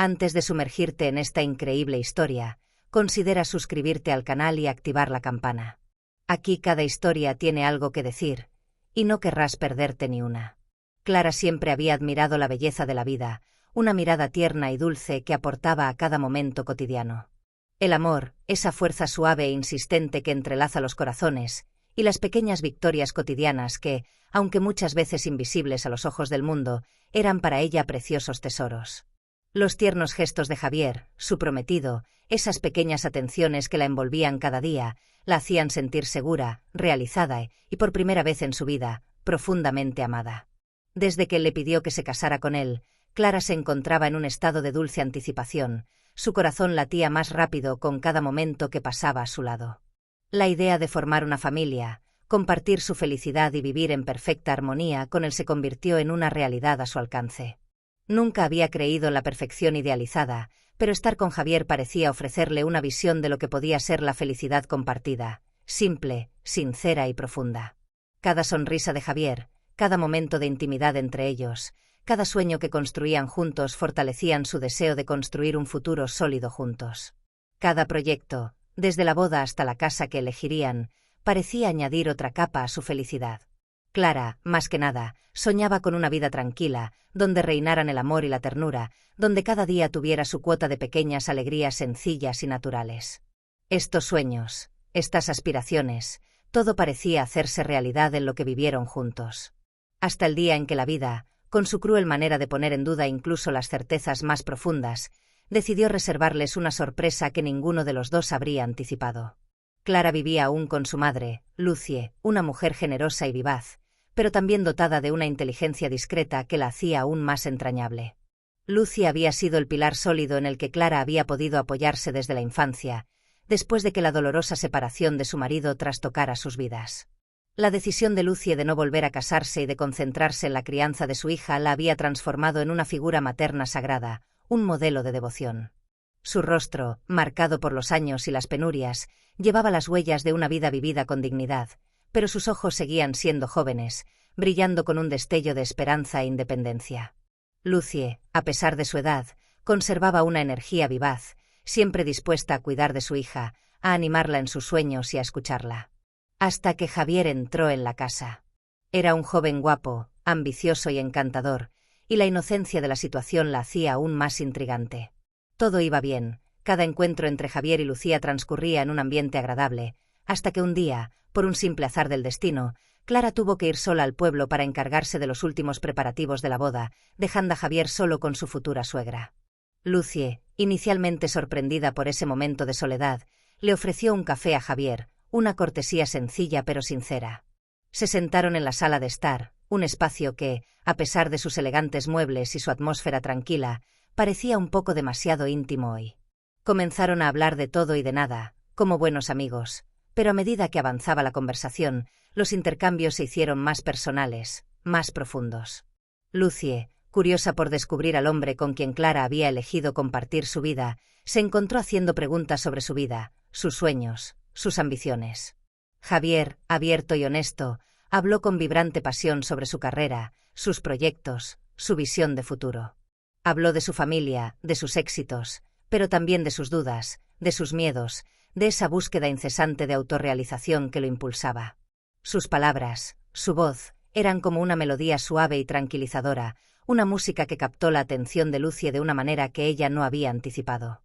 Antes de sumergirte en esta increíble historia, considera suscribirte al canal y activar la campana. Aquí cada historia tiene algo que decir, y no querrás perderte ni una. Clara siempre había admirado la belleza de la vida, una mirada tierna y dulce que aportaba a cada momento cotidiano. El amor, esa fuerza suave e insistente que entrelaza los corazones, y las pequeñas victorias cotidianas que, aunque muchas veces invisibles a los ojos del mundo, eran para ella preciosos tesoros. Los tiernos gestos de Javier, su prometido, esas pequeñas atenciones que la envolvían cada día, la hacían sentir segura, realizada y, por primera vez en su vida, profundamente amada. Desde que él le pidió que se casara con él, Clara se encontraba en un estado de dulce anticipación, su corazón latía más rápido con cada momento que pasaba a su lado. La idea de formar una familia, compartir su felicidad y vivir en perfecta armonía con él se convirtió en una realidad a su alcance. Nunca había creído en la perfección idealizada, pero estar con Javier parecía ofrecerle una visión de lo que podía ser la felicidad compartida, simple, sincera y profunda. Cada sonrisa de Javier, cada momento de intimidad entre ellos, cada sueño que construían juntos fortalecían su deseo de construir un futuro sólido juntos. Cada proyecto, desde la boda hasta la casa que elegirían, parecía añadir otra capa a su felicidad. Clara, más que nada, soñaba con una vida tranquila, donde reinaran el amor y la ternura, donde cada día tuviera su cuota de pequeñas alegrías sencillas y naturales. Estos sueños, estas aspiraciones, todo parecía hacerse realidad en lo que vivieron juntos. Hasta el día en que la vida, con su cruel manera de poner en duda incluso las certezas más profundas, decidió reservarles una sorpresa que ninguno de los dos habría anticipado. Clara vivía aún con su madre, Lucie, una mujer generosa y vivaz, pero también dotada de una inteligencia discreta que la hacía aún más entrañable. Lucie había sido el pilar sólido en el que Clara había podido apoyarse desde la infancia, después de que la dolorosa separación de su marido trastocara sus vidas. La decisión de Lucie de no volver a casarse y de concentrarse en la crianza de su hija la había transformado en una figura materna sagrada, un modelo de devoción. Su rostro, marcado por los años y las penurias, llevaba las huellas de una vida vivida con dignidad, pero sus ojos seguían siendo jóvenes, brillando con un destello de esperanza e independencia. Lucie, a pesar de su edad, conservaba una energía vivaz, siempre dispuesta a cuidar de su hija, a animarla en sus sueños y a escucharla. Hasta que Javier entró en la casa. Era un joven guapo, ambicioso y encantador, y la inocencia de la situación la hacía aún más intrigante. Todo iba bien, cada encuentro entre Javier y Lucía transcurría en un ambiente agradable, hasta que un día, por un simple azar del destino, Clara tuvo que ir sola al pueblo para encargarse de los últimos preparativos de la boda, dejando a Javier solo con su futura suegra. Lucie, inicialmente sorprendida por ese momento de soledad, le ofreció un café a Javier, una cortesía sencilla pero sincera. Se sentaron en la sala de estar, un espacio que, a pesar de sus elegantes muebles y su atmósfera tranquila, parecía un poco demasiado íntimo hoy. Comenzaron a hablar de todo y de nada, como buenos amigos, pero a medida que avanzaba la conversación, los intercambios se hicieron más personales, más profundos. Lucie, curiosa por descubrir al hombre con quien Clara había elegido compartir su vida, se encontró haciendo preguntas sobre su vida, sus sueños, sus ambiciones. Javier, abierto y honesto, habló con vibrante pasión sobre su carrera, sus proyectos, su visión de futuro. Habló de su familia, de sus éxitos, pero también de sus dudas, de sus miedos, de esa búsqueda incesante de autorrealización que lo impulsaba. Sus palabras, su voz, eran como una melodía suave y tranquilizadora, una música que captó la atención de Lucie de una manera que ella no había anticipado.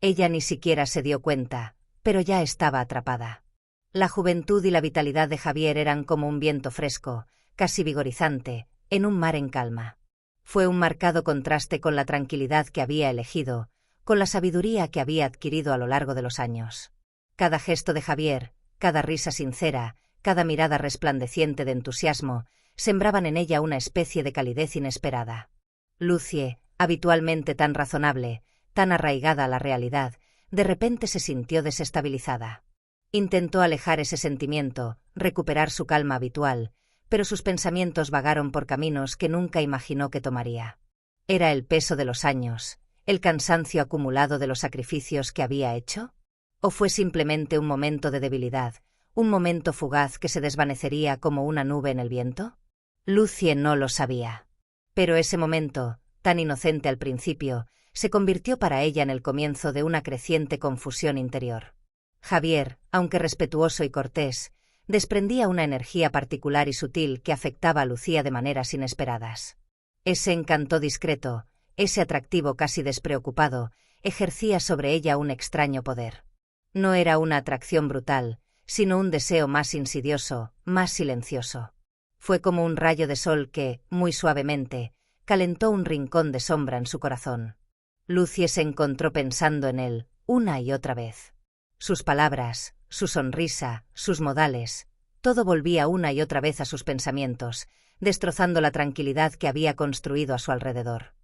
Ella ni siquiera se dio cuenta, pero ya estaba atrapada. La juventud y la vitalidad de Javier eran como un viento fresco, casi vigorizante, en un mar en calma. Fue un marcado contraste con la tranquilidad que había elegido, con la sabiduría que había adquirido a lo largo de los años. Cada gesto de Javier, cada risa sincera, cada mirada resplandeciente de entusiasmo, sembraban en ella una especie de calidez inesperada. Lucie, habitualmente tan razonable, tan arraigada a la realidad, de repente se sintió desestabilizada. Intentó alejar ese sentimiento, recuperar su calma habitual, pero sus pensamientos vagaron por caminos que nunca imaginó que tomaría. ¿Era el peso de los años, el cansancio acumulado de los sacrificios que había hecho? ¿O fue simplemente un momento de debilidad, un momento fugaz que se desvanecería como una nube en el viento? Lucie no lo sabía. Pero ese momento, tan inocente al principio, se convirtió para ella en el comienzo de una creciente confusión interior. Javier, aunque respetuoso y cortés, desprendía una energía particular y sutil que afectaba a Lucía de maneras inesperadas. Ese encanto discreto, ese atractivo casi despreocupado, ejercía sobre ella un extraño poder. No era una atracción brutal, sino un deseo más insidioso, más silencioso. Fue como un rayo de sol que, muy suavemente, calentó un rincón de sombra en su corazón. Lucie se encontró pensando en él, una y otra vez. Sus palabras, su sonrisa, sus modales, todo volvía una y otra vez a sus pensamientos, destrozando la tranquilidad que había construido a su alrededor.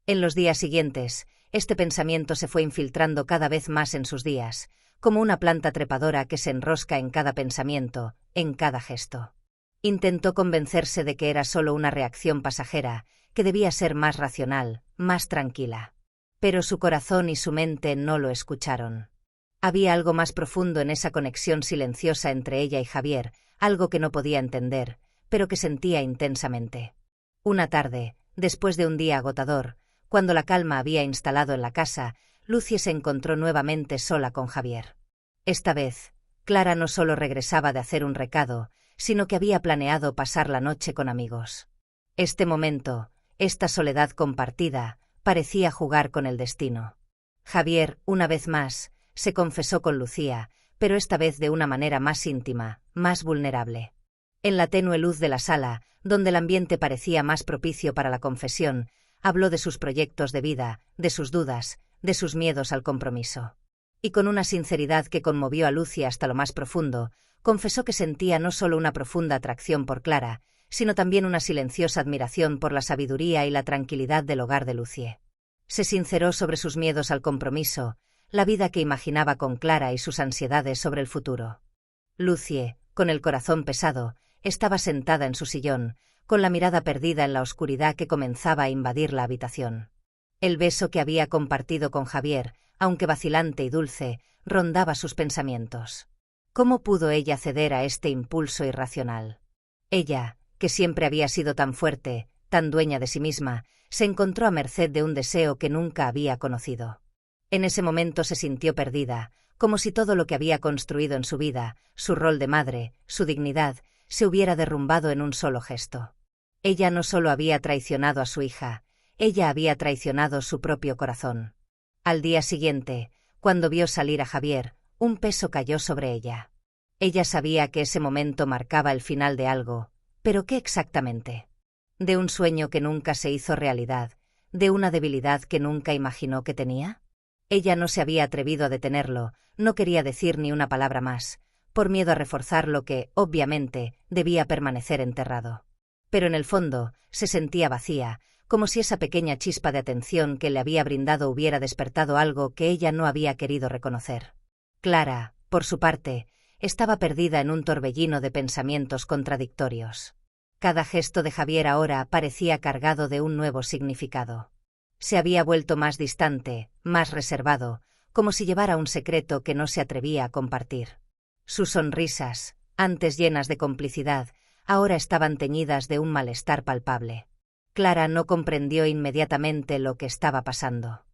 En los días siguientes, este pensamiento se fue infiltrando cada vez más en sus días, como una planta trepadora que se enrosca en cada pensamiento, en cada gesto. Intentó convencerse de que era solo una reacción pasajera, que debía ser más racional, más tranquila. Pero su corazón y su mente no lo escucharon. Había algo más profundo en esa conexión silenciosa entre ella y Javier, algo que no podía entender, pero que sentía intensamente. Una tarde, después de un día agotador, cuando la calma había instalado en la casa, Lucie se encontró nuevamente sola con Javier. Esta vez, Clara no solo regresaba de hacer un recado, sino que había planeado pasar la noche con amigos. Este momento, esta soledad compartida, parecía jugar con el destino. Javier, una vez más, se confesó con Lucía, pero esta vez de una manera más íntima, más vulnerable. En la tenue luz de la sala, donde el ambiente parecía más propicio para la confesión, habló de sus proyectos de vida, de sus dudas, de sus miedos al compromiso. Y con una sinceridad que conmovió a Lucie hasta lo más profundo, confesó que sentía no solo una profunda atracción por Clara, sino también una silenciosa admiración por la sabiduría y la tranquilidad del hogar de Lucie. Se sinceró sobre sus miedos al compromiso, la vida que imaginaba con Clara y sus ansiedades sobre el futuro. Lucie, con el corazón pesado, estaba sentada en su sillón, con la mirada perdida en la oscuridad que comenzaba a invadir la habitación. El beso que había compartido con Javier, aunque vacilante y dulce, rondaba sus pensamientos. ¿Cómo pudo ella ceder a este impulso irracional? Ella, que siempre había sido tan fuerte, tan dueña de sí misma, se encontró a merced de un deseo que nunca había conocido. En ese momento se sintió perdida, como si todo lo que había construido en su vida, su rol de madre, su dignidad, se hubiera derrumbado en un solo gesto. Ella no solo había traicionado a su hija, ella había traicionado su propio corazón. Al día siguiente, cuando vio salir a Javier, un peso cayó sobre ella. Ella sabía que ese momento marcaba el final de algo, pero ¿qué exactamente? ¿De un sueño que nunca se hizo realidad, de una debilidad que nunca imaginó que tenía? Ella no se había atrevido a detenerlo, no quería decir ni una palabra más, por miedo a reforzar lo que, obviamente, debía permanecer enterrado. Pero en el fondo, se sentía vacía, como si esa pequeña chispa de atención que le había brindado hubiera despertado algo que ella no había querido reconocer. Clara, por su parte, estaba perdida en un torbellino de pensamientos contradictorios. Cada gesto de Javier ahora parecía cargado de un nuevo significado. Se había vuelto más distante, más reservado, como si llevara un secreto que no se atrevía a compartir. Sus sonrisas, antes llenas de complicidad, ahora estaban teñidas de un malestar palpable. Clara no comprendió inmediatamente lo que estaba pasando.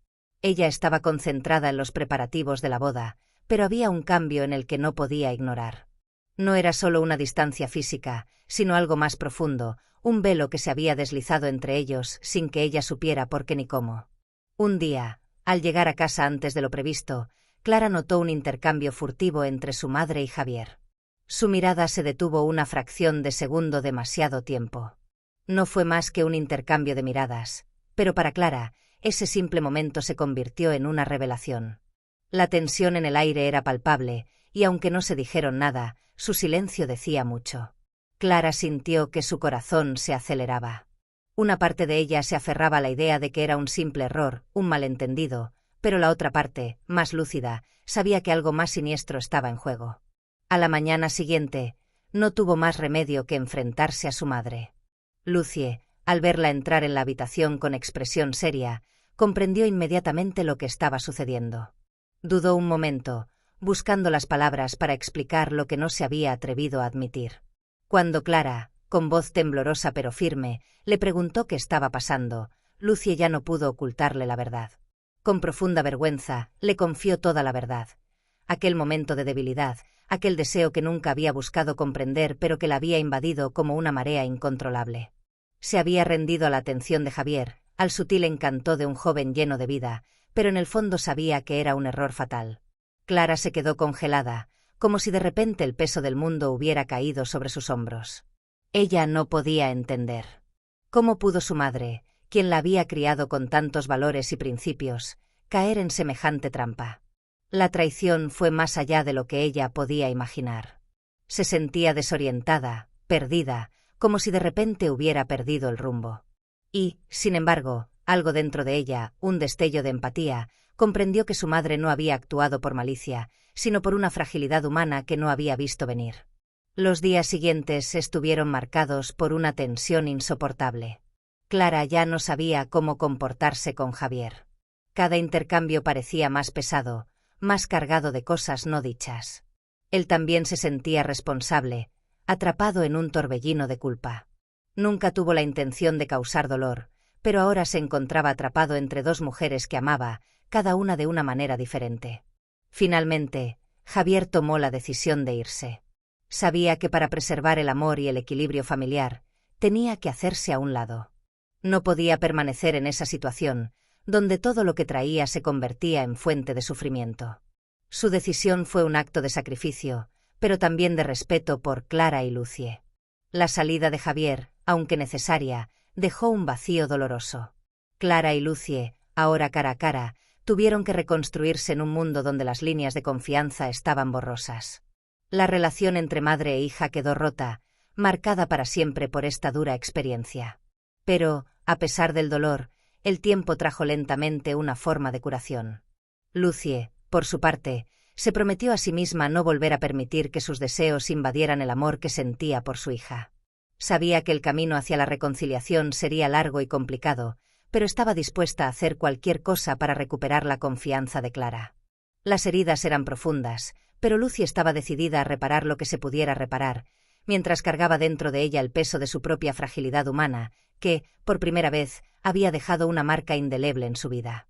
Ella estaba concentrada en los preparativos de la boda, pero había un cambio en el que no podía ignorar. No era solo una distancia física, sino algo más profundo, un velo que se había deslizado entre ellos sin que ella supiera por qué ni cómo. Un día, al llegar a casa antes de lo previsto, Clara notó un intercambio furtivo entre su madre y Javier. Su mirada se detuvo una fracción de segundo demasiado tiempo. No fue más que un intercambio de miradas, pero para Clara, ese simple momento se convirtió en una revelación. La tensión en el aire era palpable, y aunque no se dijeron nada, su silencio decía mucho. Clara sintió que su corazón se aceleraba. Una parte de ella se aferraba a la idea de que era un simple error, un malentendido, pero la otra parte, más lúcida, sabía que algo más siniestro estaba en juego. A la mañana siguiente, no tuvo más remedio que enfrentarse a su madre. Lucie, al verla entrar en la habitación con expresión seria, comprendió inmediatamente lo que estaba sucediendo. Dudó un momento, buscando las palabras para explicar lo que no se había atrevido a admitir. Cuando Clara, con voz temblorosa pero firme, le preguntó qué estaba pasando, Lucie ya no pudo ocultarle la verdad. Con profunda vergüenza, le confió toda la verdad. Aquel momento de debilidad, aquel deseo que nunca había buscado comprender pero que la había invadido como una marea incontrolable. Se había rendido a la atención de Javier, al sutil encanto de un joven lleno de vida, pero en el fondo sabía que era un error fatal. Clara se quedó congelada, como si de repente el peso del mundo hubiera caído sobre sus hombros. Ella no podía entender. ¿Cómo pudo su madre, quien la había criado con tantos valores y principios, caer en semejante trampa? La traición fue más allá de lo que ella podía imaginar. Se sentía desorientada, perdida, como si de repente hubiera perdido el rumbo. Y, sin embargo, algo dentro de ella, un destello de empatía, comprendió que su madre no había actuado por malicia, sino por una fragilidad humana que no había visto venir. Los días siguientes estuvieron marcados por una tensión insoportable. Clara ya no sabía cómo comportarse con Javier. Cada intercambio parecía más pesado, más cargado de cosas no dichas. Él también se sentía responsable, atrapado en un torbellino de culpa. Nunca tuvo la intención de causar dolor, pero ahora se encontraba atrapado entre dos mujeres que amaba, cada una de una manera diferente. Finalmente, Javier tomó la decisión de irse. Sabía que para preservar el amor y el equilibrio familiar, tenía que hacerse a un lado. No podía permanecer en esa situación, donde todo lo que traía se convertía en fuente de sufrimiento. Su decisión fue un acto de sacrificio, pero también de respeto por Clara y Lucie. La salida de Javier, aunque necesaria, dejó un vacío doloroso. Clara y Lucie, ahora cara a cara, tuvieron que reconstruirse en un mundo donde las líneas de confianza estaban borrosas. La relación entre madre e hija quedó rota, marcada para siempre por esta dura experiencia. Pero, a pesar del dolor, el tiempo trajo lentamente una forma de curación. Lucie, por su parte, se prometió a sí misma no volver a permitir que sus deseos invadieran el amor que sentía por su hija. Sabía que el camino hacia la reconciliación sería largo y complicado, pero estaba dispuesta a hacer cualquier cosa para recuperar la confianza de Clara. Las heridas eran profundas, pero Lucie estaba decidida a reparar lo que se pudiera reparar, mientras cargaba dentro de ella el peso de su propia fragilidad humana, que, por primera vez, había dejado una marca indeleble en su vida.